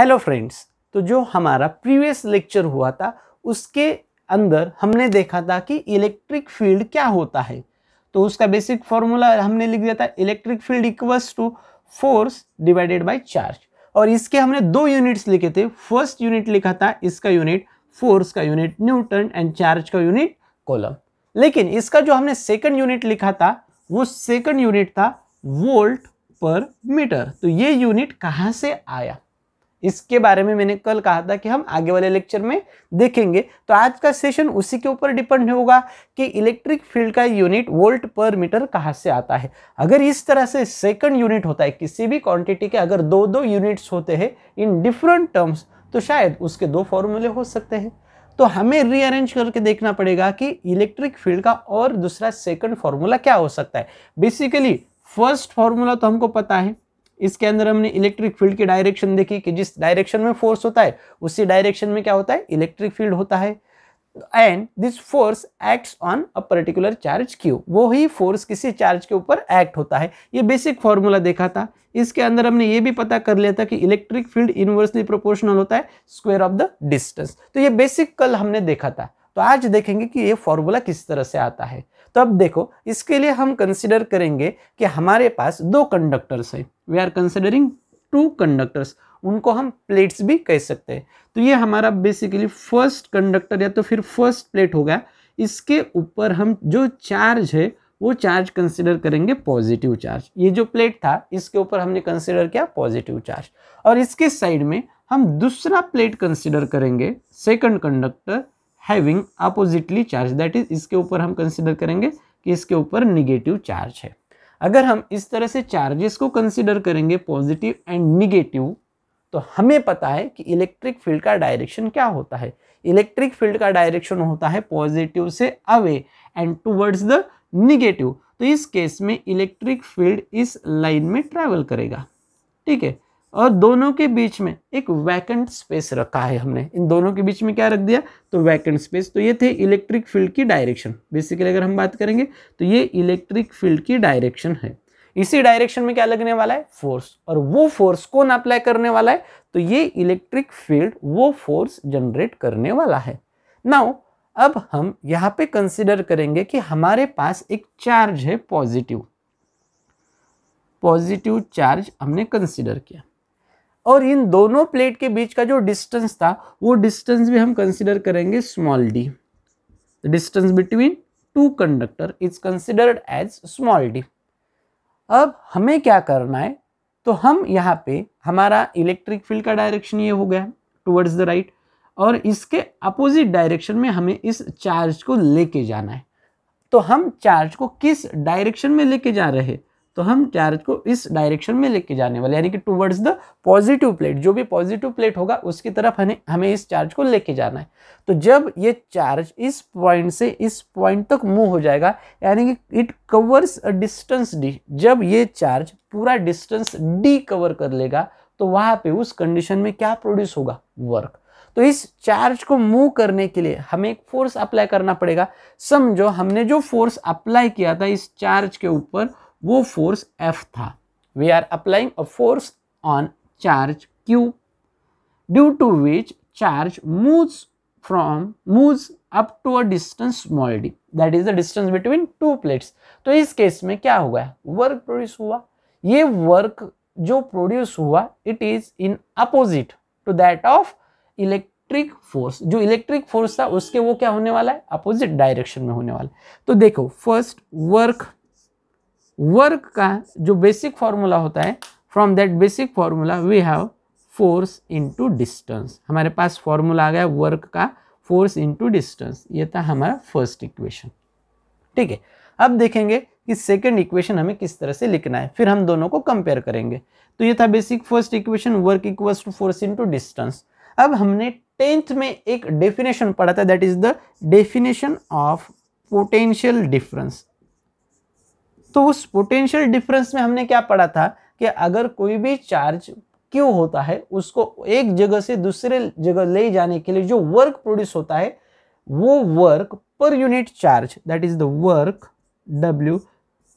Hello friends, तो जो हमारा प्रीवियस लेक्चर हुआ था उसके अंदर हमने देखा था कि इलेक्ट्रिक फील्ड क्या होता है। तो उसका बेसिक फॉर्मूला हमने लिख दिया था, electric field equals to force divided by charge. और इसके हमने दो यूनिट्स लिखे थे। फर्स्ट यूनिट लिखा था, इसका यूनिट फोर्स का यूनिट न्यूटन एंड चार्ज का यूनिट कूलम। लेकिन इसका जो हमने सेकंड यूनिट लिखा था वो सेकंड यूनिट था वोल्ट पर मीटर। तो ये यूनिट कहां से आया, इसके बारे में मैंने कल कहा था कि हम आगे वाले लेक्चर में देखेंगे। तो आज का सेशन उसी के ऊपर डिपेंड होगा कि इलेक्ट्रिक फील्ड का यूनिट वोल्ट पर मीटर कहां से आता है। अगर इस तरह से सेकंड यूनिट होता है, किसी भी क्वांटिटी के अगर दो दो यूनिट्स होते हैं इन डिफरेंट टर्म्स, तो शायद उसके दो फॉर्मूले हो सकते हैं। तो हमें रीअरेंज करके देखना पड़ेगा कि इलेक्ट्रिक फील्ड का और दूसरा सेकंड फॉर्मूला क्या हो सकता है। बेसिकली फर्स्ट फॉर्मूला तो हमको पता है, इसके अंदर हमने इलेक्ट्रिक फील्ड की डायरेक्शन देखी कि जिस डायरेक्शन में फोर्स होता है उसी डायरेक्शन में क्या होता है, इलेक्ट्रिक फील्ड होता है। And this force acts on a particular charge Q, वो ही फोर्स किसी चार्ज के ऊपर एक्ट होता है। ये बेसिक फॉर्मूला देखा था। इसके अंदर हमने ये भी पता कर लिया था कि इलेक्ट्रिक फील्ड इनवर्सली प्रोपोर्शनल होता है स्क्वायर ऑफ द डिस्टेंस। तो ये बेसिक कल हमने देखा था। तो आज देखेंगे कि ये फॉर्मूला किस तरह से आता है। तो अब देखो, इसके लिए हम कंसीडर करेंगे कि हमारे पास दो कंडक्टर्स है। We are considering two conductors, उनको हम प्लेट्स भी कह सकते हैं। तो ये हमारा बेसिकली फर्स्ट कंडक्टर या तो फिर फर्स्ट प्लेट होगा। इसके ऊपर हम जो चार्ज है वो चार्ज कंसीडर करेंगे पॉजिटिव चार्ज। ये जो प्लेट था इसके ऊपर हमने कंसीडर किया पॉजिटिव चार्ज। और इसके साइड में हम दूसरा प्लेट कंसीडर करेंगे second conductor having oppositely charge, that is इसके ऊपर हम कंसीडर करेंगे कि इसके ऊपर निगेटिव चार्ज है। अगर हम इस तरह से चार्जेस को कंसीडर करेंगे पॉजिटिव एंड निगेटिव, तो हमें पता है कि इलेक्ट्रिक फील्ड का डायरेक्शन क्या होता है। इलेक्ट्रिक फील्ड का डायरेक्शन होता है पॉजिटिव से away and towards the negative. तो इस केस में इलेक्ट्रिक फील्ड इस लाइन में ट्रैवल करेगा, ठीक है। और दोनों के बीच में एक वैकेंट स्पेस रखा है हमने। इन दोनों के बीच में क्या रख दिया, तो वैकेंट स्पेस। तो ये थे इलेक्ट्रिक फील्ड की डायरेक्शन। बेसिकली अगर हम बात करेंगे तो ये इलेक्ट्रिक फील्ड की डायरेक्शन है। इसी डायरेक्शन में क्या लगने वाला है, फोर्स। और वो फोर्स कौन अप्लाई करने वाला है, तो ये इलेक्ट्रिक फील्ड वो फोर्स जनरेट करने वाला है। नाउ अब हम यहाँ पे कंसिडर करेंगे कि हमारे पास एक चार्ज है पॉजिटिव चार्ज हमने कंसिडर किया। और इन दोनों प्लेट के बीच का जो डिस्टेंस था वो डिस्टेंस भी हम कंसिडर करेंगे small D. The distance between two conductor is considered as small D. अब हमें क्या करना है, तो हम यहाँ पे हमारा इलेक्ट्रिक फील्ड का डायरेक्शन ये हो गया टुवर्ड्स द राइट, और इसके अपोजिट डायरेक्शन में हमें इस चार्ज को लेके जाना है। तो हम चार्ज को किस डायरेक्शन में लेके जा रहे हैं, तो हम चार्ज को इस डायरेक्शन में लेके जाने वाले, यानी कि टुवर्ड्स द पॉजिटिव प्लेट। जो भी पॉजिटिव प्लेट होगा उसकी तरफ हमें इस चार्ज को लेके जाना है। तो जब ये चार्ज इस पॉइंट से इस पॉइंट तक मूव हो जाएगा, यानी कि it covers a distance D. जब ये चार्ज पूरा डिस्टेंस डी कवर कर लेगा तो वहां पे उस कंडीशन में क्या प्रोड्यूस होगा, वर्क। तो इस चार्ज को मूव करने के लिए हमें एक फोर्स अप्लाई करना पड़ेगा। समझो हमने जो फोर्स अप्लाई किया था इस चार्ज के ऊपर वो फोर्स F था। We are applying a force on charge Q due to which charge moves up to a distance small d, that is the distance between two plates. तो इस case में क्या हुआ, वर्क प्रोड्यूस हुआ। ये work जो produce हुआ it is in opposite to that of electric force. जो इलेक्ट्रिक फोर्स था उसके वो क्या होने वाला है, अपोजिट डायरेक्शन में होने वाला है। तो देखो, फर्स्ट वर्क का जो बेसिक फॉर्मूला होता है, from that basic formula we have force into distance. हमारे पास फॉर्मूला आ गया वर्क का, फोर्स इनटू डिस्टेंस। ये था हमारा फर्स्ट इक्वेशन, ठीक है। अब देखेंगे कि सेकंड इक्वेशन हमें किस तरह से लिखना है, फिर हम दोनों को कंपेयर करेंगे। तो ये था basic first equation, work equals to force into distance. अब हमने 10th में एक डेफिनेशन पढ़ा था, that is the definition of potential difference. तो उस पोटेंशियल डिफरेंस में हमने क्या पढ़ा था कि अगर कोई भी चार्ज Q होता है उसको एक जगह से दूसरे जगह ले जाने के लिए जो वर्क प्रोड्यूस होता है वो work per unit charge, that is the work W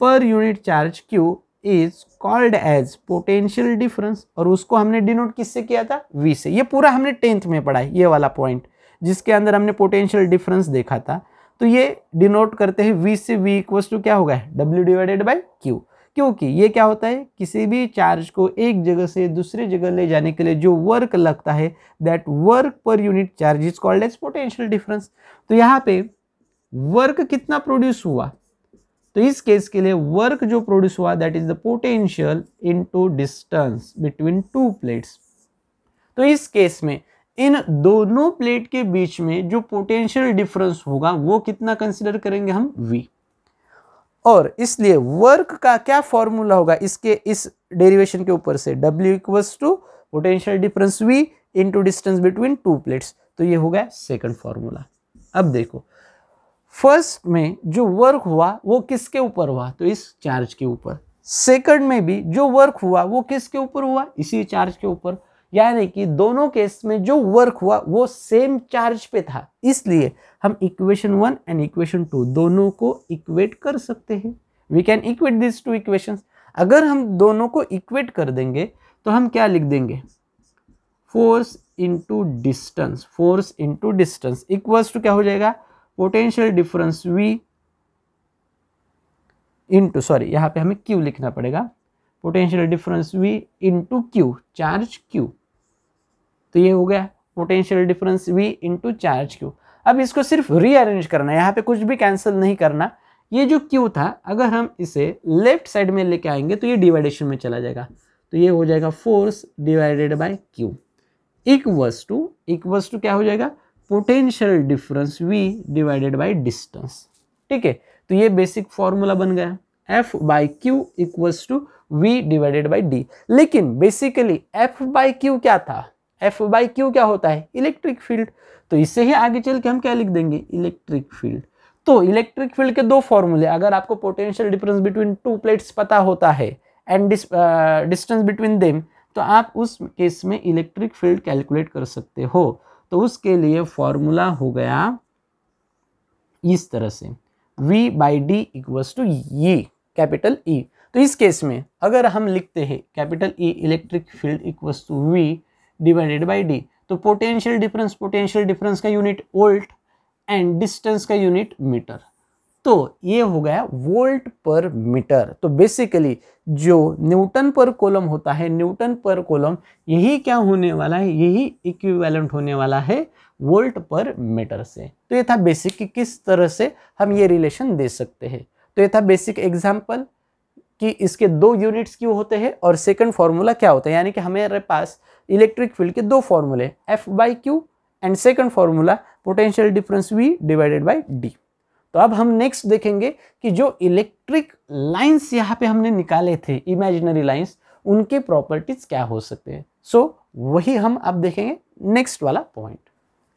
per unit charge Q is called as potential difference, और उसको हमने डिनोट किससे किया था, V से। ये पूरा हमने 10th में पढ़ा है, ये वाला पॉइंट जिसके अंदर हमने पोटेंशियल डिफरेंस देखा था। तो ये डिनोट करते हैं V से। V इक्वल्स टू क्या होगा, W डिवाइडेड बाई Q, क्योंकि ये क्या होता है, किसी भी चार्ज को एक जगह से दूसरी जगह ले जाने के लिए जो वर्क लगता है, that work per unit charge is called as potential difference. तो यहाँ पे वर्क कितना प्रोड्यूस हुआ, तो इस केस के लिए वर्क जो प्रोड्यूस हुआ that is the potential into distance between two plates. तो इस केस में इन दोनों प्लेट के बीच में जो पोटेंशियल डिफरेंस होगा वो कितना कंसीडर करेंगे हम, V। और इसलिए वर्क का क्या फॉर्मूला होगा इसके इस डेरिवेशन के ऊपर से, W equals to potential difference V into distance between two plates. तो ये हो गया सेकंड फॉर्मूला। अब देखो फर्स्ट में जो वर्क हुआ वो किसके ऊपर हुआ, तो इस चार्ज के ऊपर। सेकंड में भी जो वर्क हुआ वो किसके ऊपर हुआ, इसी चार्ज के ऊपर। यानी कि दोनों केस में जो वर्क हुआ वो सेम चार्ज पे था, इसलिए हम इक्वेशन 1 एंड इक्वेशन 2 दोनों को इक्वेट कर सकते हैं। We can equate this two equations. अगर हम दोनों को इक्वेट कर देंगे तो हम क्या लिख देंगे, force into distance, force into distance equals to क्या हो जाएगा, potential difference V into, sorry यहाँ पे हमें Q लिखना पड़ेगा, potential difference V into Q, charge Q। तो ये हो गया potential difference V into charge Q। अब इसको सिर्फ रीअरेंज करना है, यहाँ पे कुछ भी कैंसिल नहीं करना। ये जो Q था अगर हम इसे लेफ्ट साइड में लेके आएंगे तो ये डिवाइडेशन में चला जाएगा, तो ये हो जाएगा force divided by Q equals to क्या हो जाएगा, potential difference V divided by distance. ठीक है, तो ये बेसिक फॉर्मूला बन गया, F by Q equals to V divided by D। लेकिन बेसिकली F बाई Q क्या था, F बाई Q क्या होता है, इलेक्ट्रिक फील्ड। तो इससे ही आगे चल के हम क्या लिख देंगे, इलेक्ट्रिक फील्ड। तो इलेक्ट्रिक फील्ड के दो फॉर्मूले, अगर आपको potential difference between two plates पता होता है एंड डिस्टेंस बिटवीन देम, तो आप उस केस में इलेक्ट्रिक फील्ड कैलकुलेट कर सकते हो। तो उसके लिए फॉर्मूला हो गया इस तरह से, V by D equals to ये कैपिटल E। तो इस केस में अगर हम लिखते हैं capital E electric field equals to V divided by D, तो पोटेंशियल डिफरेंस का यूनिट वोल्ट एंड डिस्टेंस का यूनिट मीटर। तो ये हो गया वोल्ट पर मीटर। तो बेसिकली जो न्यूटन पर कूलम होता है, न्यूटन पर कूलम, यही क्या होने वाला है, यही इक्विवेलेंट होने वाला है वोल्ट पर मीटर से। तो ये था बेसिक कि किस तरह से हम ये रिलेशन दे सकते हैं। तो ये था बेसिक एग्जांपल कि इसके दो यूनिट्स क्यों होते हैं और सेकंड फॉर्मूला क्या होता है। यानी कि हमारे पास इलेक्ट्रिक फील्ड के दो फॉर्मूले, F by Q and second formula potential difference V divided by D। तो अब हम नेक्स्ट देखेंगे कि जो इलेक्ट्रिक लाइंस यहाँ पे हमने निकाले थे, इमेजिनरी लाइंस, उनके प्रॉपर्टीज क्या हो सकते हैं। सो वही हम अब देखेंगे नेक्स्ट वाला पॉइंट।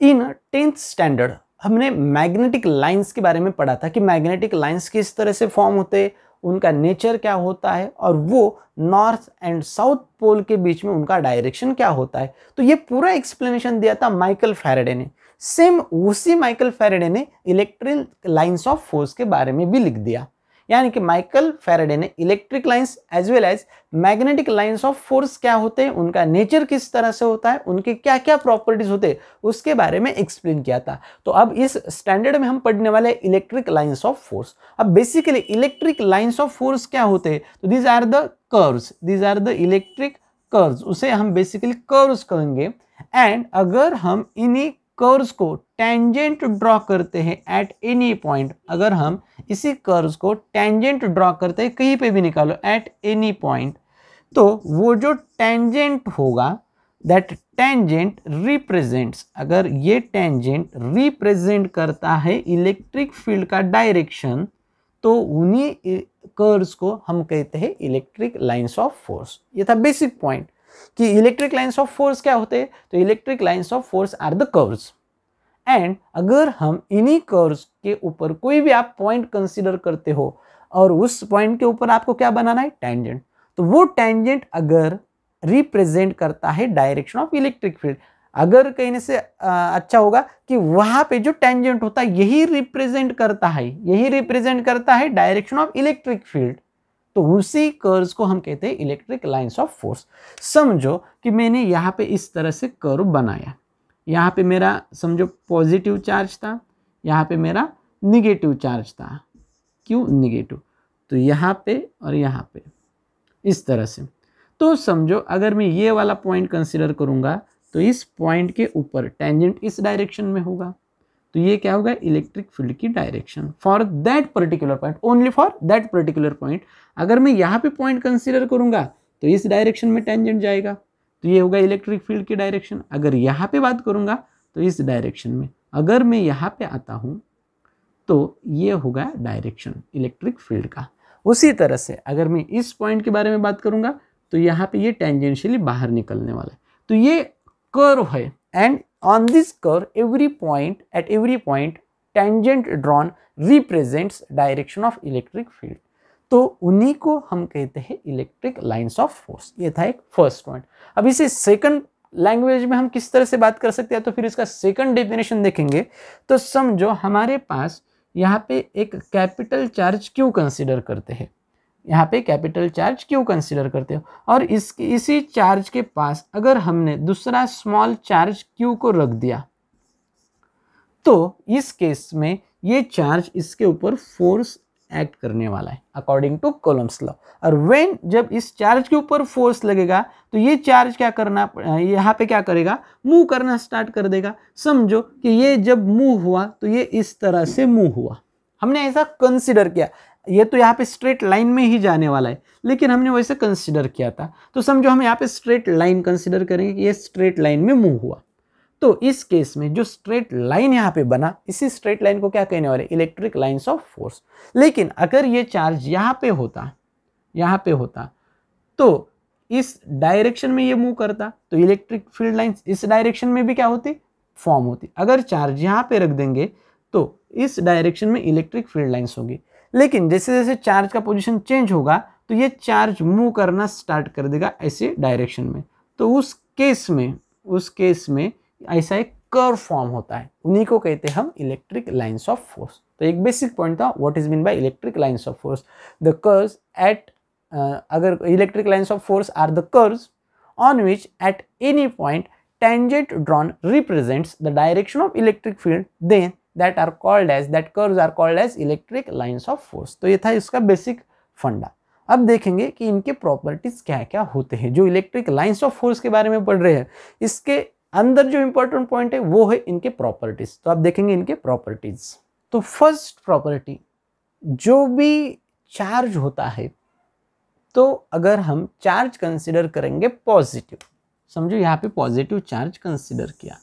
इन 10th स्टैंडर्ड हमने मैग्नेटिक लाइंस के बारे में पढ़ा था कि मैग्नेटिक लाइंस किस तरह से फॉर्म होते हैं, उनका नेचर क्या होता है और वो नॉर्थ एंड साउथ पोल के बीच में उनका डायरेक्शन क्या होता है। तो ये पूरा एक्सप्लेनेशन दिया था माइकल फैराडे ने। सेम उसी माइकल फैराडे ने इलेक्ट्रिक लाइंस ऑफ फोर्स के बारे में भी लिख दिया। यानी कि माइकल फैराडे ने electric lines as well as magnetic lines of force क्या होते हैं, उनका नेचर किस तरह से होता है, उनके क्या क्या प्रॉपर्टीज होते हैं, उसके बारे में एक्सप्लेन किया था। तो अब इस स्टैंडर्ड में हम पढ़ने वाले इलेक्ट्रिक लाइंस ऑफ फोर्स। अब basically electric lines of force क्या होते हैं, तो these are the curves, these are the electric curves, उसे हम बेसिकली कर्व्स कहेंगे। एंड अगर हम इन्हीं कर्व्स को टेंजेंट ड्रॉ करते हैं एट एनी पॉइंट, अगर हम इसी कर्व्स को टेंजेंट ड्रॉ करते हैं, कहीं पे भी निकालो एट एनी पॉइंट, तो वो जो टेंजेंट होगा दैट टेंजेंट रिप्रेजेंट्स, अगर ये टेंजेंट रिप्रेजेंट करता है इलेक्ट्रिक फील्ड का डायरेक्शन, तो उन्हीं कर्व्स को हम कहते हैं इलेक्ट्रिक लाइंस ऑफ फोर्स। ये था बेसिक पॉइंट कि इलेक्ट्रिक लाइंस ऑफ फोर्स क्या होते हैं। तो electric lines of force are the curves. And अगर हम इन्हीं कर्व्स के ऊपर कोई भी आप पॉइंट कंसीडर करते हो और उस पॉइंट के ऊपर आपको क्या बनाना है, टेंजेंट, तो वो टेंजेंट अगर रिप्रेजेंट करता है डायरेक्शन ऑफ इलेक्ट्रिक फील्ड, अगर कहने से अच्छा होगा कि वहां पे जो टेंजेंट होता है यही रिप्रेजेंट करता है डायरेक्शन ऑफ इलेक्ट्रिक फील्ड, तो उसी कर्व्स को हम कहते हैं इलेक्ट्रिक लाइंस ऑफ फोर्स। समझो कि मैंने यहाँ पे इस तरह से कर्व बनाया, यहाँ पे मेरा समझो पॉजिटिव चार्ज था, यहाँ पे मेरा निगेटिव चार्ज था, क्यों निगेटिव, तो यहाँ पे और यहाँ पे इस तरह से। तो समझो अगर मैं ये वाला पॉइंट कंसिडर करूँगा तो इस पॉइंट के ऊपर टेंजेंट इस डायरेक्शन में होगा, तो ये क्या होगा, इलेक्ट्रिक फील्ड की direction for that particular point, only for that particular point. अगर मैं यहाँ पे पॉइंट कंसिडर करूँगा तो इस डायरेक्शन में टेंजेंट जाएगा, तो ये होगा इलेक्ट्रिक फील्ड की डायरेक्शन। अगर यहाँ पे बात करूँगा तो इस डायरेक्शन में, अगर मैं यहाँ पे आता हूँ तो ये होगा डायरेक्शन इलेक्ट्रिक फील्ड का। उसी तरह से अगर मैं इस पॉइंट के बारे में बात करूँगा तो यहाँ पे ये टेंजेंशियली बाहर निकलने वाला है, तो ये कर्व है, and on this curve at every point tangent drawn represents direction of electric field. तो उन्हीं को हम कहते हैं इलेक्ट्रिक लाइंस ऑफ फोर्स। ये था एक फर्स्ट पॉइंट। अब इसे सेकंड लैंग्वेज में हम किस तरह से बात कर सकते हैं, तो फिर इसका सेकंड डेफिनेशन देखेंगे। तो समझो हमारे पास यहाँ पे एक कैपिटल चार्ज क्यू कंसिडर करते हैं, यहाँ पे कैपिटल चार्ज क्यू कंसिडर करते हो, और इसी चार्ज के पास अगर हमने दूसरा स्मॉल चार्ज क्यू को रख दिया तो इस केस में ये चार्ज इसके ऊपर फोर्स एक्ट करने वाला है अकॉर्डिंग टू कूलम्ब्स लॉ। और व्हेन जब इस चार्ज के ऊपर फोर्स लगेगा तो ये चार्ज क्या करना, यहाँ पे क्या करेगा, मूव करना स्टार्ट कर देगा। समझो कि ये जब मूव हुआ तो ये इस तरह से मूव हुआ, हमने ऐसा कंसिडर किया, ये तो यहाँ पे स्ट्रेट लाइन में ही जाने वाला है, लेकिन हमने वैसे कंसिडर किया था। तो समझो हम यहाँ पे स्ट्रेट लाइन कंसिडर करेंगे कि ये स्ट्रेट लाइन में मूव हुआ, तो इस केस में जो स्ट्रेट लाइन यहाँ पे बना, इसी स्ट्रेट लाइन को क्या कहने वाले, इलेक्ट्रिक लाइंस ऑफ फोर्स। लेकिन अगर ये चार्ज यहाँ पे होता तो इस डायरेक्शन में ये मूव करता, तो इलेक्ट्रिक फील्ड लाइंस इस डायरेक्शन में भी क्या होती, फॉर्म होती। अगर चार्ज यहाँ पे रख देंगे तो इस डायरेक्शन में इलेक्ट्रिक फील्ड लाइंस होगी, लेकिन जैसे जैसे चार्ज का पोजीशन चेंज होगा तो ये चार्ज मूव करना स्टार्ट कर देगा ऐसे डायरेक्शन में, तो उस केस में ऐसा एक कर्व फॉर्म होता है, उन्हीं को कहते हैं हम इलेक्ट्रिक लाइंस ऑफ फोर्स। तो एक बेसिक पॉइंट था, what is mean by electric lines of force, the curves at अगर electric lines of force are the curves on which at any point tangent drawn represents the direction of electric field, then that curves are called as electric lines of force। तो ये था इसका basic फंडा। अब देखेंगे कि इनके properties क्या क्या होते हैं। जो इलेक्ट्रिक लाइंस ऑफ फोर्स के बारे में पढ़ रहे हैं, इसके अंदर जो इंपॉर्टेंट पॉइंट है वो है इनके प्रॉपर्टीज। तो आप देखेंगे इनके प्रॉपर्टीज। तो फर्स्ट प्रॉपर्टी, जो भी चार्ज होता है, तो अगर हम चार्ज कंसिडर करेंगे पॉजिटिव, समझो यहाँ पे पॉजिटिव चार्ज कंसिडर किया,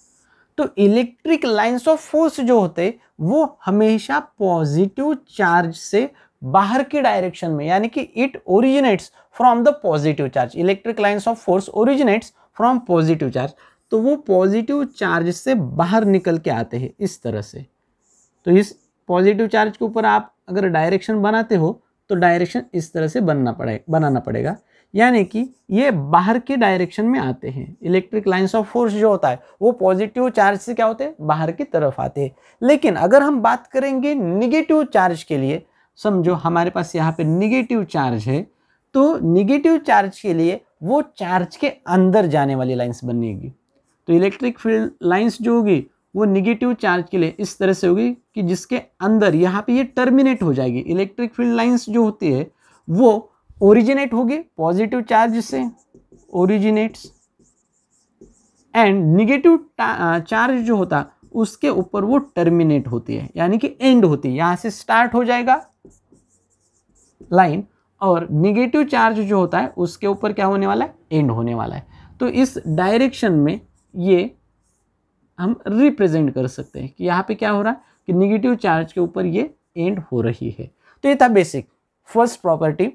तो इलेक्ट्रिक लाइंस ऑफ फोर्स जो होते वो हमेशा पॉजिटिव चार्ज से बाहर की डायरेक्शन में, यानी कि it originates from the positive charge. Electric lines of force originates from positive charge, तो वो पॉजिटिव चार्ज से बाहर निकल के आते हैं इस तरह से। तो इस पॉजिटिव चार्ज के ऊपर आप अगर डायरेक्शन बनाते हो तो डायरेक्शन इस तरह से बनाना पड़ेगा, यानी कि ये बाहर के डायरेक्शन में आते हैं। इलेक्ट्रिक लाइंस ऑफ फोर्स जो होता है वो पॉजिटिव चार्ज से क्या होते हैं, बाहर की तरफ आते हैं। लेकिन अगर हम बात करेंगे निगेटिव चार्ज के लिए, समझो हमारे पास यहाँ पे निगेटिव चार्ज है, तो निगेटिव चार्ज के लिए वो चार्ज के अंदर जाने वाली लाइंस बनेगी। तो इलेक्ट्रिक फील्ड लाइंस जो होगी वो निगेटिव चार्ज के लिए इस तरह से होगी कि जिसके अंदर यहाँ पे ये टर्मिनेट हो जाएगी। इलेक्ट्रिक फील्ड लाइंस जो होती है वो ओरिजिनेट होगी पॉजिटिव चार्ज से, ओरिजिनेट्स, एंड निगेटिव चार्ज जो होता उसके ऊपर वो टर्मिनेट होती है, यानी कि एंड होती है। यहाँ से स्टार्ट हो जाएगा लाइन, और निगेटिव चार्ज जो होता है उसके ऊपर क्या होने वाला है, एंड होने वाला है। तो इस डायरेक्शन में ये हम रिप्रेजेंट कर सकते हैं कि यहाँ पे क्या हो रहा है कि निगेटिव चार्ज के ऊपर ये एंड हो रही है। तो ये था बेसिक फर्स्ट प्रॉपर्टी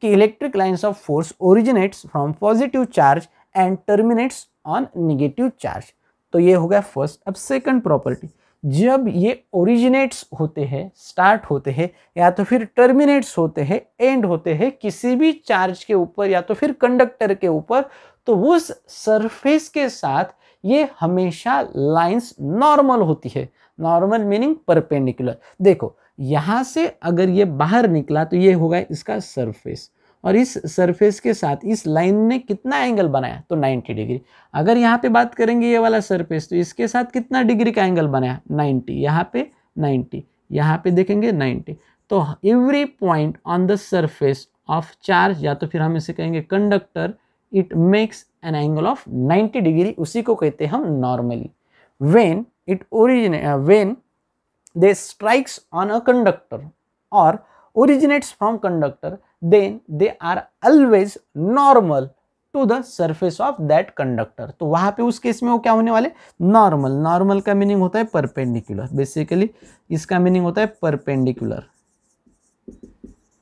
कि electric lines of force originates from positive charge and terminates on negative charge. तो ये हो गया फर्स्ट। अब सेकंड प्रॉपर्टी, जब ये ओरिजिनेट्स होते हैं, स्टार्ट होते हैं, या तो फिर टर्मिनेट्स होते हैं, एंड होते हैं किसी भी चार्ज के ऊपर या तो फिर कंडक्टर के ऊपर, तो उस सरफेस के साथ ये हमेशा लाइंस नॉर्मल होती है। Normal meaning perpendicular. देखो यहाँ से अगर ये बाहर निकला तो ये होगा इसका सरफेस, और इस सरफेस के साथ इस लाइन ने कितना एंगल बनाया, तो 90 डिग्री। अगर यहाँ पे बात करेंगे ये वाला सरफेस, तो इसके साथ कितना डिग्री का एंगल बनाया, 90, यहाँ पे 90, यहाँ पे देखेंगे 90। तो every point on the surface of charge, या तो फिर हम इसे कहेंगे conductor, it makes an angle of 90 degree, उसी को कहते हैं हम normally. When they strikes on a conductor or originates from conductor, then they are always normal to the surface of that conductor। तो वहां पे उस केस में वो क्या होने वाले, नॉर्मल। नॉर्मल का मीनिंग होता है परपेंडिकुलर, बेसिकली इसका मीनिंग होता है परपेंडिकुलर।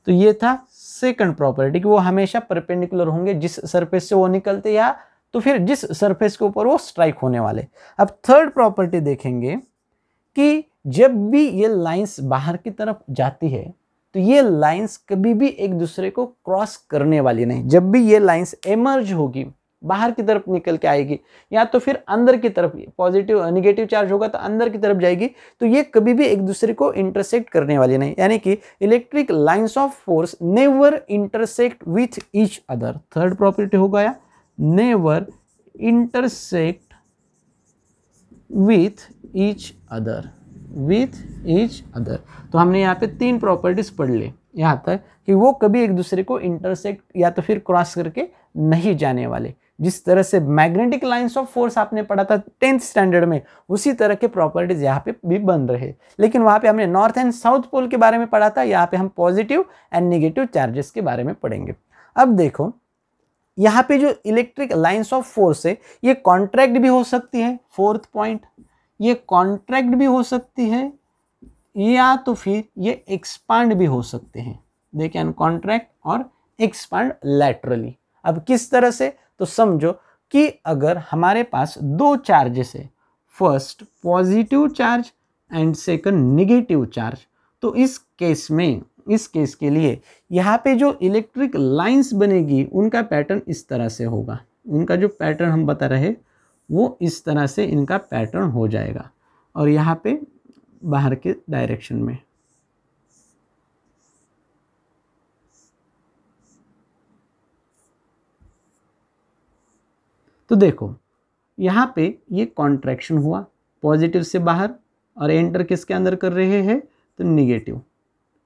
तो ये था सेकंड प्रॉपर्टी कि वो हमेशा परपेंडिकुलर होंगे जिस सरफेस से वो निकलते, या तो फिर जिस सरफेस के ऊपर वो स्ट्राइक होने वाले। अब थर्ड प्रॉपर्टी देखेंगे कि जब भी ये लाइंस बाहर की तरफ जाती है तो ये लाइंस कभी भी एक दूसरे को क्रॉस करने वाली नहीं। जब भी ये लाइंस एमर्ज होगी, बाहर की तरफ निकल के आएगी, या तो फिर अंदर की तरफ, पॉजिटिव निगेटिव चार्ज होगा तो अंदर की तरफ जाएगी, तो ये कभी भी एक दूसरे को इंटरसेक्ट करने वाली नहीं। यानी कि electric lines of force never intersect with each other. Third property हो गया never intersect with each other, तो हमने यहाँ पे 3 प्रॉपर्टीज पढ़ ली यहाँ तक कि वो कभी एक दूसरे को इंटरसेक्ट या तो फिर क्रॉस करके नहीं जाने वाले। जिस तरह से मैग्नेटिक लाइंस ऑफ फोर्स आपने पढ़ा था 10th स्टैंडर्ड में, उसी तरह के प्रॉपर्टीज यहाँ पे भी बन रहे। लेकिन वहाँ पे हमने नॉर्थ एंड साउथ पोल के बारे में पढ़ा था, यहाँ पे हम पॉजिटिव एंड नेगेटिव चार्जेस के बारे में पढ़ेंगे। अब देखो यहाँ पे जो इलेक्ट्रिक लाइंस ऑफ फोर्स है ये कॉन्ट्रैक्ट भी हो सकती है, फोर्थ पॉइंट, ये कॉन्ट्रैक्ट भी हो सकती है या तो फिर ये एक्सपांड भी हो सकते हैं। दे कैन कॉन्ट्रैक्ट और एक्सपांड लैटरली। अब किस तरह से, तो समझो कि अगर हमारे पास 2 चार्जेस है, first positive charge and second negative charge, तो इस केस के लिए यहाँ पे जो इलेक्ट्रिक लाइंस बनेगी उनका पैटर्न इस तरह से होगा। उनका जो पैटर्न हम बता रहे वो इस तरह से इनका पैटर्न हो जाएगा, और यहाँ पे बाहर के डायरेक्शन में। तो देखो यहाँ पे ये कॉन्ट्रैक्शन हुआ, पॉजिटिव से बाहर, और एंटर किसके अंदर कर रहे हैं, तो निगेटिव।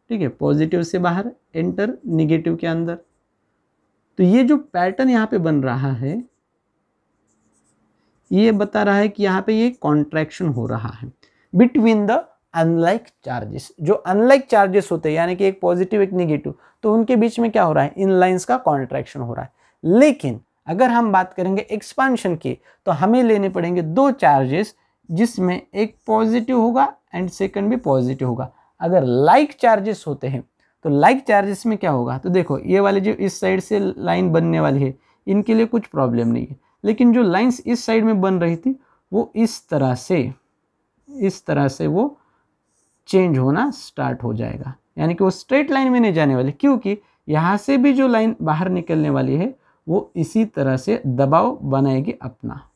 ठीक है, पॉजिटिव से बाहर, एंटर निगेटिव के अंदर। तो ये जो पैटर्न यहाँ पे बन रहा है ये बता रहा है कि यहाँ पे ये कॉन्ट्रैक्शन हो रहा है बिटवीन द अनलाइक चार्जेस। जो अनलाइक चार्जेस होते हैं यानी कि एक पॉजिटिव एक नेगेटिव, तो उनके बीच में क्या हो रहा है, इन लाइंस का कॉन्ट्रैक्शन हो रहा है। लेकिन अगर हम बात करेंगे एक्सपांशन की, तो हमें लेने पड़ेंगे 2 चार्जेस जिसमें एक पॉजिटिव होगा एंड सेकंड भी पॉजिटिव होगा। अगर लाइक चार्जेस होते हैं तो लाइक चार्जेस में क्या होगा, तो देखो ये वाले जो इस साइड से लाइन बनने वाली है इनके लिए कुछ प्रॉब्लम नहीं है, लेकिन जो लाइंस इस साइड में बन रही थी वो इस तरह से वो चेंज होना स्टार्ट हो जाएगा। यानी कि वो स्ट्रेट लाइन में नहीं जाने वाली, क्योंकि यहाँ से भी जो लाइन बाहर निकलने वाली है वो इसी तरह से दबाव बनाएगी अपना।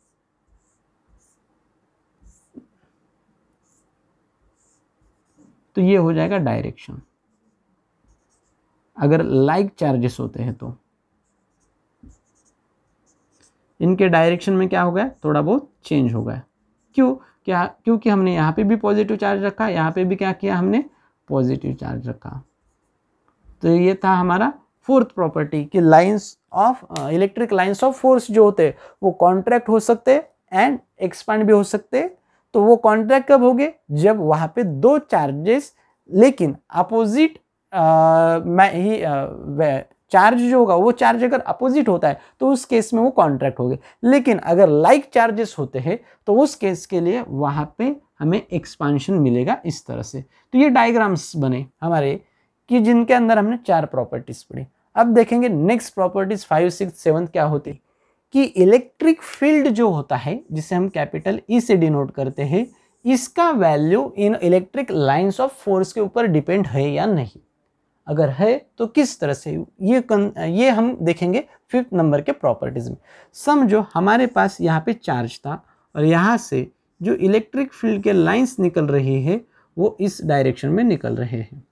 तो ये हो जाएगा डायरेक्शन अगर लाइक चार्जेस होते हैं तो। इनके डायरेक्शन में क्या हो गया, थोड़ा बहुत चेंज हो गया। क्योंकि हमने यहाँ पे भी पॉजिटिव चार्ज रखा, यहाँ पे भी क्या किया, हमने पॉजिटिव चार्ज रखा। तो ये था हमारा फोर्थ प्रॉपर्टी कि lines of electric lines of force जो होते हैं वो कॉन्ट्रैक्ट हो सकते एंड एक्सपांड भी हो सकते। तो वो कॉन्ट्रैक्ट कब होंगे, जब वहाँ पे 2 चार्जेस लेकिन अपोजिट चार्ज जो होगा वो चार्ज अगर अपोजिट होता है तो उस केस में वो कॉन्ट्रैक्ट हो गए। लेकिन अगर लाइक चार्जेस होते हैं तो उस केस के लिए वहाँ पे हमें एक्सपांशन मिलेगा इस तरह से। तो ये डायग्राम्स बने हमारे कि जिनके अंदर हमने 4 प्रॉपर्टीज पढ़ी। अब देखेंगे नेक्स्ट प्रॉपर्टीज 5, 6, 7 क्या होती है कि इलेक्ट्रिक फील्ड जो होता है जिसे हम कैपिटल ई से डिनोट करते हैं, इसका value in electric lines of force के ऊपर डिपेंड है या नहीं। अगर है तो किस तरह से, ये हम देखेंगे 5th नंबर के प्रॉपर्टीज में। समझो हमारे पास यहाँ पे चार्ज था और यहाँ से जो इलेक्ट्रिक फील्ड के लाइंस निकल रही है वो इस डायरेक्शन में निकल रहे हैं।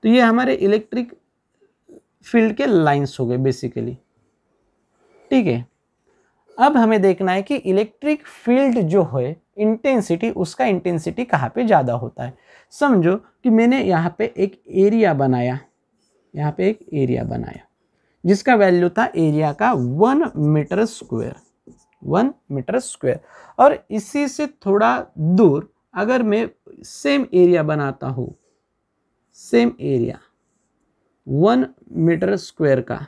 तो ये हमारे इलेक्ट्रिक फील्ड के लाइंस हो गए बेसिकली, ठीक है। अब हमें देखना है कि इलेक्ट्रिक फील्ड जो है इंटेंसिटी, उसका इंटेंसिटी कहाँ पे ज़्यादा होता है। समझो कि मैंने यहाँ पे एक एरिया बनाया, यहाँ पे एक एरिया बनाया जिसका वैल्यू था एरिया का 1 मीटर स्क्वायर, 1 मीटर स्क्वायर। और इसी से थोड़ा दूर अगर मैं सेम एरिया बनाता हूँ, सेम एरिया 1 मीटर स्क्वायर का,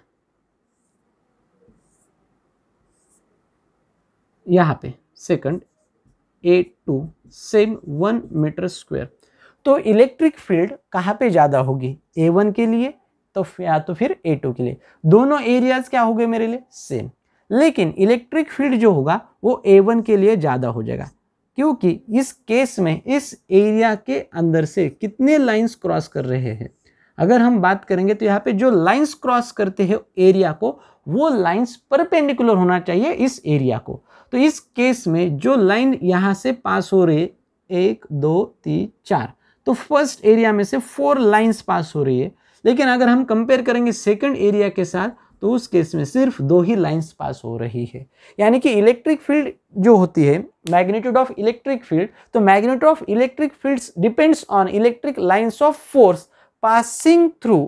यहाँ पे second A2 same 1 metre square, तो इलेक्ट्रिक फील्ड कहाँ पे ज़्यादा होगी, A1 के लिए तो या तो फिर A2 के लिए। दोनों एरियाज क्या हो गए मेरे लिए, सेम। लेकिन इलेक्ट्रिक फील्ड जो होगा वो A1 के लिए ज़्यादा हो जाएगा, क्योंकि इस केस में इस एरिया के अंदर से कितने लाइंस क्रॉस कर रहे हैं। अगर हम बात करेंगे तो यहाँ पे जो लाइंस क्रॉस करते हैं एरिया को, वो लाइंस परपेंडिकुलर होना चाहिए इस एरिया को। तो इस केस में जो लाइन यहाँ से पास हो रही है 1 2 3 4, तो फर्स्ट एरिया में से 4 लाइंस पास हो रही है। लेकिन अगर हम कंपेयर करेंगे सेकंड एरिया के साथ, तो उस केस में सिर्फ 2 ही लाइंस पास हो रही है। यानी कि इलेक्ट्रिक फील्ड जो होती है, मैग्नीट्यूड ऑफ इलेक्ट्रिक फील्ड, तो magnitude of electric fields depends on electric lines of force passing through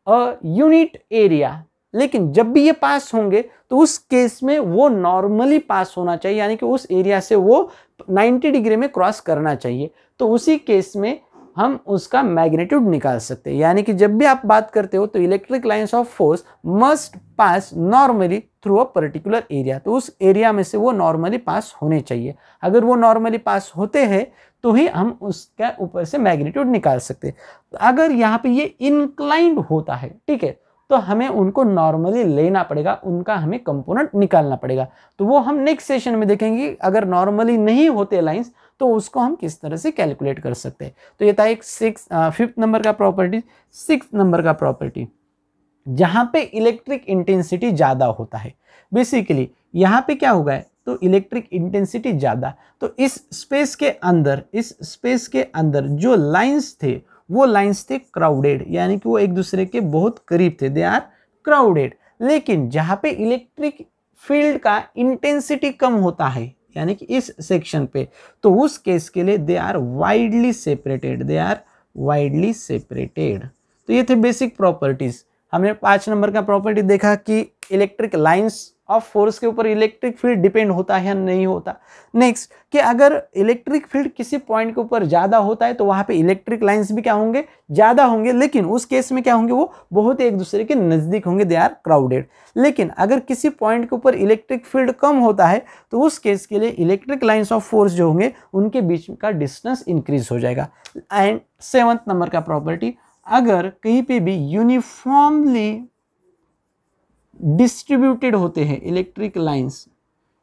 a unit area. लेकिन जब भी ये पास होंगे तो उस केस में वो नॉर्मली पास होना चाहिए, यानी कि उस एरिया से वो 90 डिग्री में क्रॉस करना चाहिए। तो उसी केस में हम उसका मैग्नीट्यूड निकाल सकते हैं। यानी कि जब भी आप बात करते हो तो electric lines of force must pass normally through a particular area, तो उस एरिया में से वो नॉर्मली पास होने चाहिए। अगर वो नॉर्मली पास होते हैं तो ही हम उसका ऊपर से मैग्नीट्यूड निकाल सकते हैं। अगर यहाँ पे ये इंक्लाइंड होता है, ठीक है, तो हमें उनको नॉर्मली लेना पड़ेगा, उनका हमें कंपोनेंट निकालना पड़ेगा। तो वो हम नेक्स्ट सेशन में देखेंगे। अगर नॉर्मली नहीं होते लाइंस तो उसको हम किस तरह से कैलकुलेट कर सकते हैं। तो ये था एक 5th नंबर का प्रॉपर्टी। 6th नंबर का प्रॉपर्टी, जहां पे इलेक्ट्रिक इंटेंसिटी ज़्यादा होता है। बेसिकली यहाँ पे क्या होगा, तो इलेक्ट्रिक इंटेंसिटी ज़्यादा, तो इस स्पेस के अंदर जो लाइंस थे वो लाइंस थे क्राउडेड, यानी कि वो एक दूसरे के बहुत करीब थे, दे आर क्राउडेड। लेकिन जहाँ पे इलेक्ट्रिक फील्ड का इंटेंसिटी कम होता है, यानी कि इस सेक्शन पे, तो उस केस के लिए दे आर वाइडली सेपरेटेड, तो ये थे बेसिक प्रॉपर्टीज। हमने 5 नंबर का प्रॉपर्टी देखा कि इलेक्ट्रिक लाइंस ऑफ फोर्स के ऊपर इलेक्ट्रिक फील्ड डिपेंड होता है या नहीं होता। नेक्स्ट, कि अगर इलेक्ट्रिक फील्ड किसी पॉइंट के ऊपर ज़्यादा होता है तो वहाँ पे इलेक्ट्रिक लाइंस भी क्या होंगे, ज़्यादा होंगे, लेकिन उस केस में क्या होंगे, वो बहुत एक दूसरे के नज़दीक होंगे, दे आर क्राउडेड। लेकिन अगर किसी पॉइंट के ऊपर इलेक्ट्रिक फील्ड कम होता है तो उस केस के लिए इलेक्ट्रिक लाइंस ऑफ फोर्स जो होंगे उनके बीच का डिस्टेंस इंक्रीज हो जाएगा। एंड 7th नंबर का प्रॉपर्टी, अगर कहीं पे भी यूनिफॉर्मली डिस्ट्रीब्यूटेड होते हैं इलेक्ट्रिक लाइंस,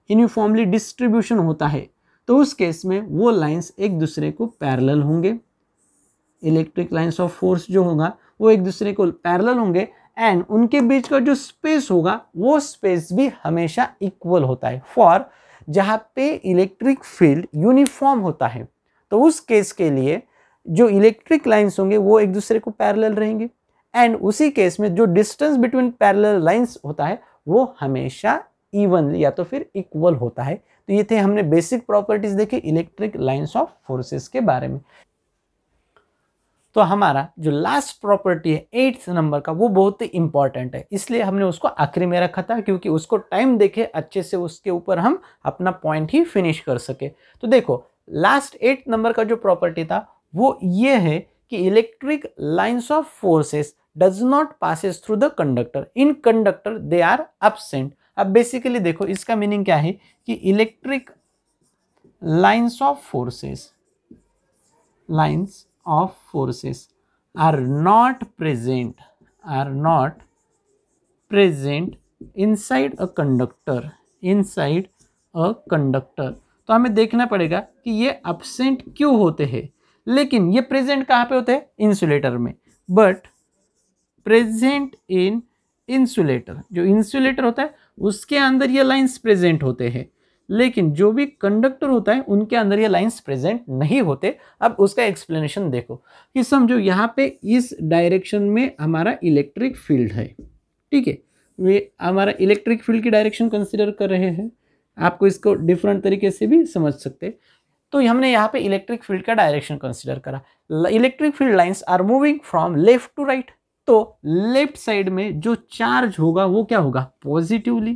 यूनिफॉर्मली डिस्ट्रीब्यूशन होता है, तो उस केस में वो लाइंस एक दूसरे को पैरेलल होंगे। इलेक्ट्रिक लाइंस ऑफ फोर्स जो होगा वो एक दूसरे को पैरेलल होंगे, एंड उनके बीच का जो स्पेस होगा वो स्पेस भी हमेशा इक्वल होता है। फॉर जहाँ पे इलेक्ट्रिक फील्ड यूनिफॉर्म होता है तो उस केस के लिए जो इलेक्ट्रिक लाइंस होंगे वो एक दूसरे को पैरेलल रहेंगे, एंड उसी केस में जो डिस्टेंस बिटवीन पैरेलल लाइंस होता है वो हमेशा इवनली या तो फिर इक्वल होता है। तो ये थे हमने बेसिक प्रॉपर्टीज देखे इलेक्ट्रिक लाइंस ऑफ फोर्सेस के बारे में। तो हमारा जो लास्ट प्रॉपर्टी है 8th नंबर का, वो बहुत ही इंपॉर्टेंट है, इसलिए हमने उसको आखिरी में रखा था, क्योंकि उसको टाइम देखे अच्छे से उसके ऊपर हम अपना पॉइंट ही फिनिश कर सके। तो देखो, लास्ट 8th नंबर का जो प्रॉपर्टी था वो ये है कि electric lines of forces does not passes through the conductor, in conductor they are absent. अब बेसिकली देखो इसका मीनिंग क्या है कि electric lines of forces are not present inside a conductor. तो हमें देखना पड़ेगा कि ये एब्सेंट क्यों होते हैं, लेकिन ये प्रेजेंट कहाँ पे होते हैं, इंसुलेटर में। बट प्रेजेंट इन इंसुलेटर, जो इंसुलेटर होता है उसके अंदर ये लाइंस प्रेजेंट होते हैं, लेकिन जो भी कंडक्टर होता है उनके अंदर ये लाइंस प्रेजेंट नहीं होते। अब उसका एक्सप्लेनेशन देखो कि समझो यहाँ पे इस डायरेक्शन में हमारा इलेक्ट्रिक फील्ड है, ठीक है, वे हमारा इलेक्ट्रिक फील्ड की डायरेक्शन कंसिडर कर रहे हैं। आपको इसको डिफरेंट तरीके से भी समझ सकते। तो हमने यहाँ पे इलेक्ट्रिक फील्ड का डायरेक्शन कंसिडर करा। Electric field lines are moving from left to right, तो लेफ्ट साइड में जो चार्ज होगा वो क्या होगा, पॉजिटिवली,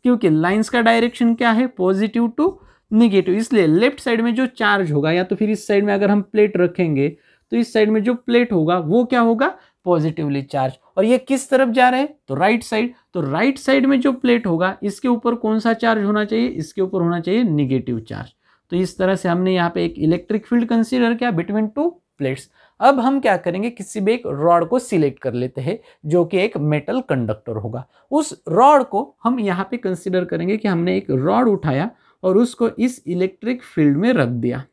क्योंकि लाइंस का डायरेक्शन क्या है, पॉजिटिव टू निगेटिव, इसलिए लेफ्ट साइड में जो चार्ज होगा, या तो फिर इस साइड में अगर हम प्लेट रखेंगे तो इस साइड में जो प्लेट होगा वो क्या होगा, पॉजिटिवली चार्ज। और ये किस तरफ जा रहा है, तो राइट साइड। तो राइट साइड में जो प्लेट होगा इसके ऊपर कौन सा चार्ज होना चाहिए, इसके ऊपर होना चाहिए निगेटिव चार्ज। तो इस तरह से हमने यहाँ पे एक इलेक्ट्रिक फील्ड कंसीडर किया बिटवीन टू प्लेट्स। अब हम क्या करेंगे, किसी भी एक रॉड को सिलेक्ट कर लेते हैं जो कि एक मेटल कंडक्टर होगा। उस रॉड को हम यहाँ पे कंसीडर करेंगे कि हमने एक रॉड उठाया और उसको इस इलेक्ट्रिक फील्ड में रख दिया।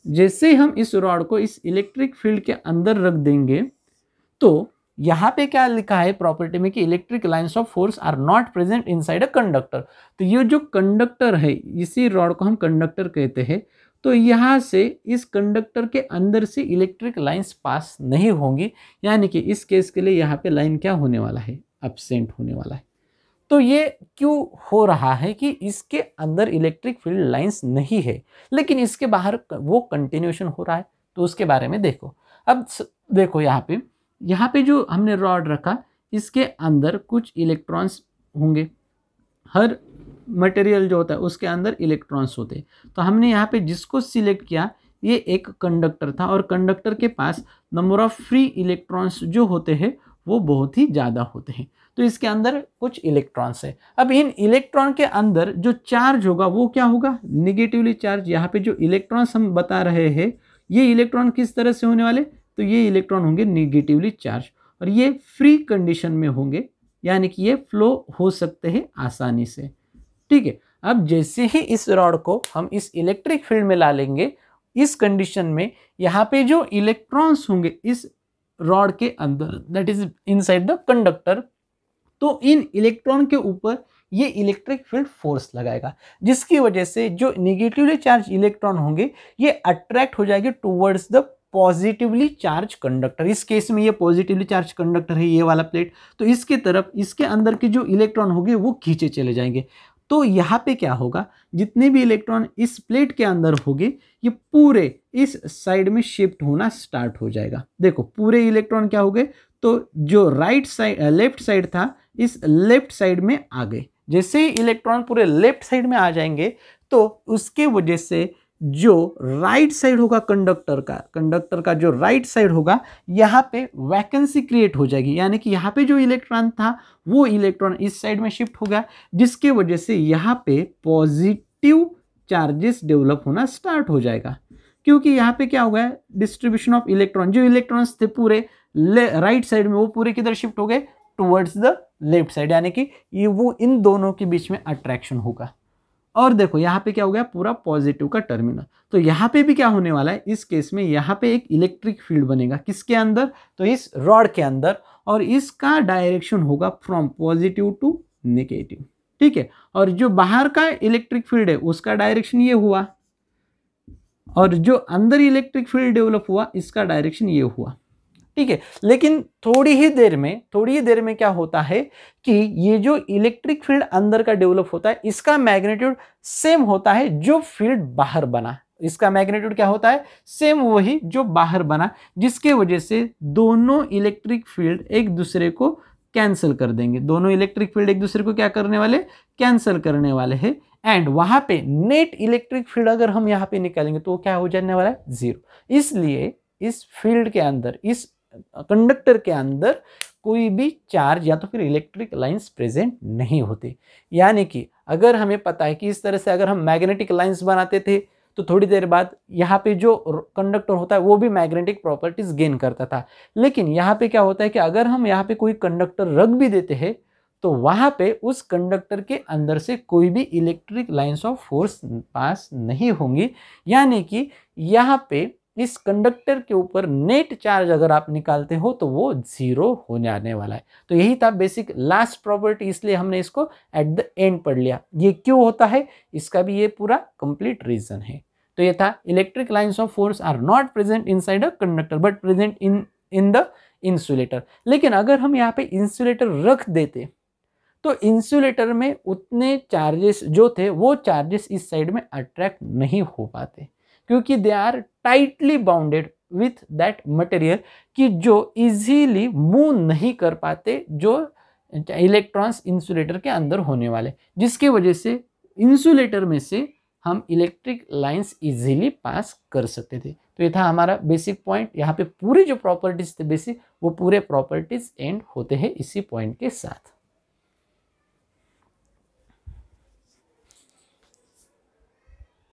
जैसे हम इस रॉड को इस इलेक्ट्रिक फील्ड के अंदर रख देंगे तो यहाँ पे क्या लिखा है प्रॉपर्टी में कि electric lines of force are not present inside a conductor. तो ये जो कंडक्टर है, इसी रॉड को हम कंडक्टर कहते हैं। तो यहाँ से इस कंडक्टर के अंदर से इलेक्ट्रिक लाइंस पास नहीं होंगी, यानी कि इस केस के लिए यहाँ पे लाइन क्या होने वाला है, एब्सेंट होने वाला है। तो ये क्यों हो रहा है कि इसके अंदर इलेक्ट्रिक फील्ड लाइंस नहीं है लेकिन इसके बाहर वो कंटिन्यूएशन हो रहा है, तो उसके बारे में देखो। अब देखो यहाँ पे जो हमने रॉड रखा इसके अंदर कुछ इलेक्ट्रॉन्स होंगे। हर मटेरियल जो होता है उसके अंदर इलेक्ट्रॉन्स होते हैं। तो हमने यहाँ पे जिसको सिलेक्ट किया ये एक कंडक्टर था और कंडक्टर के पास नंबर ऑफ फ्री इलेक्ट्रॉन्स जो होते हैं वो बहुत ही ज़्यादा होते हैं। तो इसके अंदर कुछ इलेक्ट्रॉन्स है। अब इन इलेक्ट्रॉन के अंदर जो चार्ज होगा वो क्या होगा, निगेटिवली चार्ज। यहाँ पे जो इलेक्ट्रॉन्स हम बता रहे हैं ये इलेक्ट्रॉन किस तरह से होने वाले, तो ये इलेक्ट्रॉन होंगे निगेटिवली चार्ज और ये फ्री कंडीशन में होंगे, यानी कि ये फ्लो हो सकते हैं आसानी से, ठीक है। अब जैसे ही इस रॉड को हम इस इलेक्ट्रिक फील्ड में ला लेंगे इस कंडीशन में यहाँ पे जो इलेक्ट्रॉन्स होंगे इस रॉड के अंदर, that is inside the conductor, तो इन इलेक्ट्रॉन के ऊपर ये इलेक्ट्रिक फील्ड फोर्स लगाएगा जिसकी वजह से जो निगेटिवली चार्ज इलेक्ट्रॉन होंगे ये अट्रैक्ट हो जाएंगे towards the positively charge conductor. इस केस में ये पॉजिटिवली चार्ज कंडक्टर है ये वाला प्लेट, तो इसके तरफ इसके अंदर के जो इलेक्ट्रॉन होंगे वो खींचे चले जाएंगे। तो यहाँ पे क्या होगा, जितने भी इलेक्ट्रॉन इस प्लेट के अंदर होंगे ये पूरे इस साइड में शिफ्ट होना स्टार्ट हो जाएगा। देखो पूरे इलेक्ट्रॉन क्या हो गए, तो जो राइट साइड लेफ्ट साइड था इस लेफ्ट साइड में आ गए। जैसे ही इलेक्ट्रॉन पूरे लेफ्ट साइड में आ जाएंगे तो उसके वजह से जो राइट साइड होगा कंडक्टर का जो राइट साइड होगा यहाँ पे वैकेंसी क्रिएट हो जाएगी, यानी कि यहाँ पे जो इलेक्ट्रॉन था वो इलेक्ट्रॉन इस साइड में शिफ्ट हो गया जिसके वजह से यहाँ पे पॉजिटिव चार्जेस डेवलप होना स्टार्ट हो जाएगा। क्योंकि यहाँ पे क्या हो गया, डिस्ट्रीब्यूशन ऑफ इलेक्ट्रॉन, जो इलेक्ट्रॉन्स थे पूरे राइट साइड में वो पूरे किधर शिफ्ट हो गए, टुवर्ड्स द लेफ्ट साइड, यानी कि ये वो इन दोनों के बीच में अट्रैक्शन होगा। और देखो यहाँ पे क्या हो गया, पूरा पॉजिटिव का टर्मिनल। तो यहाँ पे भी क्या होने वाला है, इस केस में यहाँ पे एक इलेक्ट्रिक फील्ड बनेगा, किसके अंदर, तो इस रॉड के अंदर, और इसका डायरेक्शन होगा फ्रॉम पॉजिटिव टू नेगेटिव, ठीक है। और जो बाहर का इलेक्ट्रिक फील्ड है उसका डायरेक्शन ये हुआ और जो अंदर इलेक्ट्रिक फील्ड डेवलप हुआ इसका डायरेक्शन ये हुआ, ठीक है। लेकिन थोड़ी ही देर में क्या होता है कि ये जो इलेक्ट्रिक फील्ड अंदर का डेवलप होता है इसका मैग्नीट्यूड सेम होता है जो फील्ड बाहर बना, इसका मैग्नीट्यूड क्या होता है, सेम वही जो बाहर बना, जिसके वजह से दोनों इलेक्ट्रिक फील्ड एक दूसरे को कैंसिल कर देंगे। दोनों इलेक्ट्रिक फील्ड एक दूसरे को क्या करने वाले, कैंसिल करने वाले हैं। एंड वहां पे नेट इलेक्ट्रिक फील्ड अगर हम यहाँ पे निकालेंगे तो क्या हो जाने वाला है, जीरो। इसलिए इस फील्ड के अंदर, इस कंडक्टर के अंदर कोई भी चार्ज या तो फिर इलेक्ट्रिक लाइंस प्रेजेंट नहीं होती। यानी कि अगर हमें पता है कि इस तरह से अगर हम मैग्नेटिक लाइंस बनाते थे तो थोड़ी देर बाद यहाँ पे जो कंडक्टर होता है वो भी मैग्नेटिक प्रॉपर्टीज गेन करता था। लेकिन यहाँ पे क्या होता है कि अगर हम यहाँ पे कोई कंडक्टर रख भी देते हैं तो वहाँ पे उस कंडक्टर के अंदर से कोई भी electric lines of force pass नहीं होंगी। यानी कि यहाँ पे इस कंडक्टर के ऊपर नेट चार्ज अगर आप निकालते हो तो वो 0 हो जाने वाला है। तो यही था बेसिक लास्ट प्रॉपर्टी, इसलिए हमने इसको एट द एंड पढ़ लिया। ये क्यों होता है इसका भी ये पूरा कंप्लीट रीजन है। तो ये था electric lines of force are not present inside a conductor but present in the insulator. लेकिन अगर हम यहाँ पे इंसुलेटर रख देते तो इंसुलेटर में उतने चार्जेस जो थे वो चार्जेस इस साइड में अट्रैक्ट नहीं हो पाते, क्योंकि they are tightly bounded with that material कि जो इजीली मूव नहीं कर पाते जो इलेक्ट्रॉन्स इंसुलेटर के अंदर होने वाले, जिसकी वजह से इंसुलेटर में से हम इलेक्ट्रिक लाइंस इजीली पास कर सकते थे। तो ये था हमारा बेसिक पॉइंट। यहाँ पे पूरी जो प्रॉपर्टीज थे बेसिक, वो पूरे प्रॉपर्टीज एंड होते हैं इसी पॉइंट के साथ।